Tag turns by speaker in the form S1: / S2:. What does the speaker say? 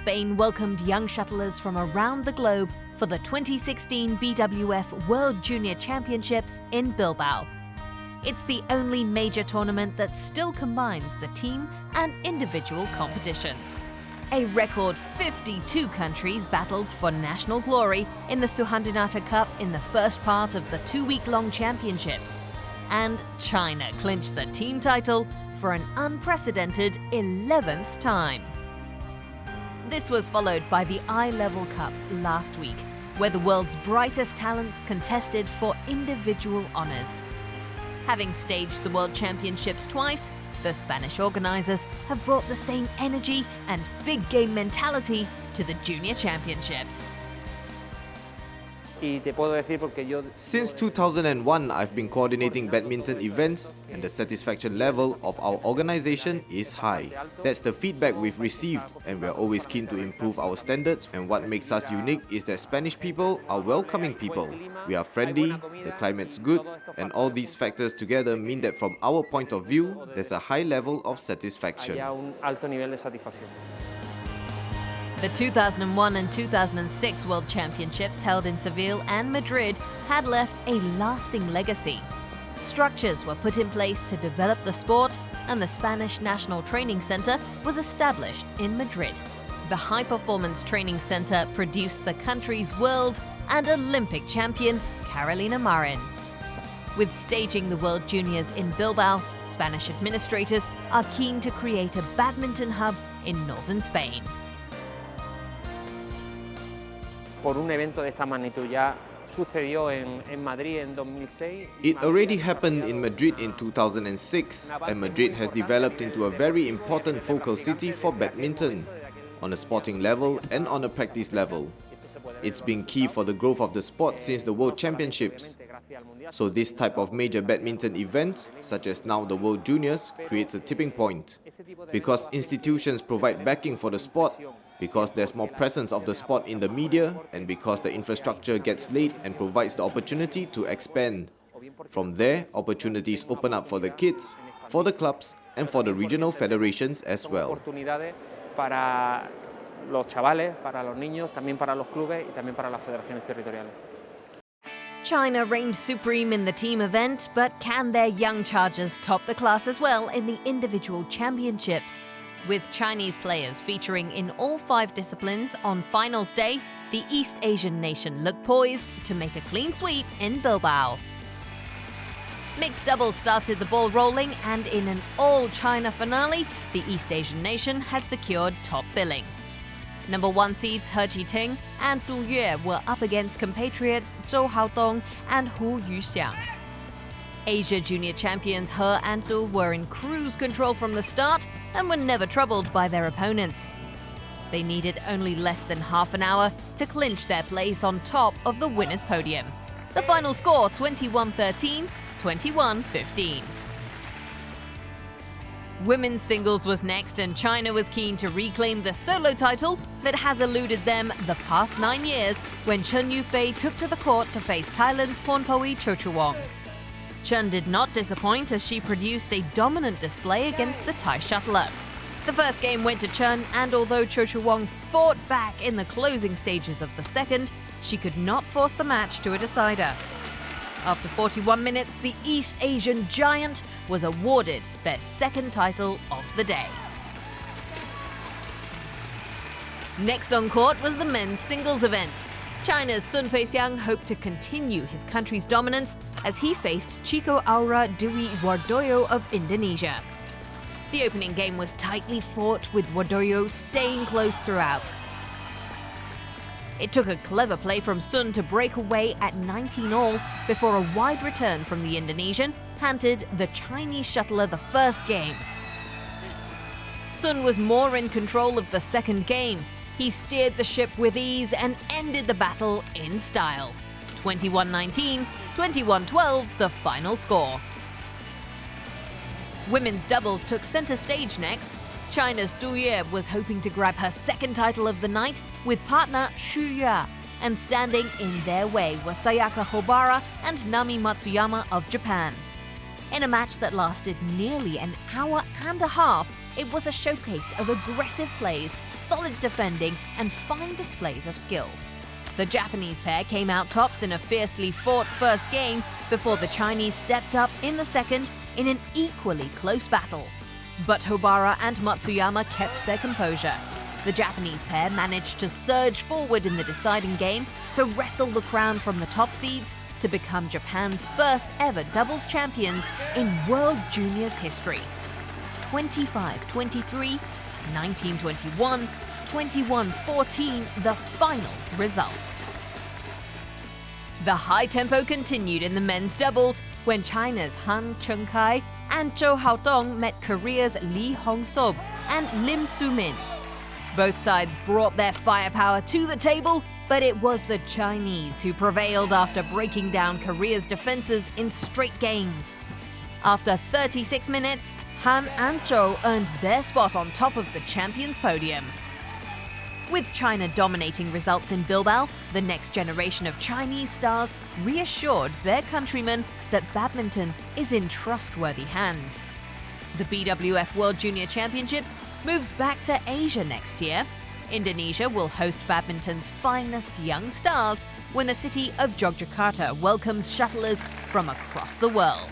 S1: Spain welcomed young shuttlers from around the globe for the 2016 BWF World Junior Championships in Bilbao. It's the only major tournament that still combines the team and individual competitions. A record 52 countries battled for national glory in the Suhadinata Cup in the first part of the 2-week-long championships. And China clinched the team title for an unprecedented 11th time. This was followed by the eye-level cups last week, where the world's brightest talents contested for individual honors. Having staged the World Championships twice, the Spanish organisers have brought the same energy and big game mentality to the Junior Championships.
S2: Since 2001, I've been coordinating badminton events, and the satisfaction level of our organization is high. That's the feedback we've received, and we're always keen to improve our standards, and what makes us unique is that Spanish people are welcoming people. We are friendly, the climate's good, and all these factors together mean that from our point of view, there's a high level of satisfaction.
S1: The 2001 and 2006 World Championships held in Seville and Madrid had left a lasting legacy. Structures were put in place to develop the sport, and the Spanish National Training Center was established in Madrid. The High Performance Training Center produced the country's world and Olympic champion, Carolina Marin. With staging the World Juniors in Bilbao, Spanish administrators are keen to create a badminton hub in northern Spain.
S2: It already happened in Madrid in 2006, and Madrid has developed into a very important focal city for badminton, on a sporting level and on a practice level. It's been key for the growth of the sport since the World Championships. So this type of major badminton event, such as now the World Juniors, creates a tipping point. Because institutions provide backing for the sport, because there's more presence of the sport in the media, and because the infrastructure gets laid and provides the opportunity to expand. From there, opportunities open up for the kids, for the clubs, and for the regional federations as well.
S1: China reigned supreme in the team event, but can their young chargers top the class as well in the individual championships? With Chinese players featuring in all 5 disciplines on finals day, the East Asian nation looked poised to make a clean sweep in Bilbao. Mixed doubles started the ball rolling, and in an all-China finale, the East Asian nation had secured top billing. Number 1 seeds He Jiting and Du Yue were up against compatriots Zhou Haodong and Hu Yuxiang. Asia Junior champions He and Du were in cruise control from the start and were never troubled by their opponents. They needed only less than half an hour to clinch their place on top of the winners' podium. The final score 21-13, 21-15. Women's singles was next, and China was keen to reclaim the solo title that has eluded them the past 9 years when Chen Yufei took to the court to face Thailand's Pornpoe Chochuwong. Chen did not disappoint as she produced a dominant display against the Thai shuttler. The first game went to Chen, and although Chochuwong fought back in the closing stages of the second, she could not force the match to a decider. After 41 minutes, the East Asian giant was awarded their second title of the day. Next on court was the men's singles event. China's Sun Feixiang hoped to continue his country's dominance as he faced Chico Aura Dwi Wardoyo of Indonesia. The opening game was tightly fought, with Wardoyo staying close throughout. It took a clever play from Sun to break away at 19-all before a wide return from the Indonesian handed the Chinese shuttler the first game. Sun was more in control of the second game. He steered the ship with ease and ended the battle in style. 21-19, 21-12, the final score. Women's doubles took center stage next. China's Du Yue was hoping to grab her second title of the night with partner Xu Yue, and standing in their way were Sayaka Hobara and Nami Matsuyama of Japan. In a match that lasted nearly an hour and a half, it was a showcase of aggressive plays, solid defending, and fine displays of skills. The Japanese pair came out tops in a fiercely fought first game before the Chinese stepped up in the second in an equally close battle. But Hobara and Matsuyama kept their composure. The Japanese pair managed to surge forward in the deciding game to wrestle the crown from the top seeds to become Japan's first ever doubles champions in World Juniors history. 25-23, 19-21, 21-14, the final result. The high tempo continued in the men's doubles when China's Han Chengkai and Zhou Haodong met Korea's Lee Hong-sob and Lim Soo-min. Both sides brought their firepower to the table, but it was the Chinese who prevailed after breaking down Korea's defenses in straight games. After 36 minutes, Han and Zhou earned their spot on top of the champions' podium. With China dominating results in Bilbao, the next generation of Chinese stars reassured their countrymen that badminton is in trustworthy hands. The BWF World Junior Championships moves back to Asia next year. Indonesia will host badminton's finest young stars when the city of Yogyakarta welcomes shuttlers from across the world.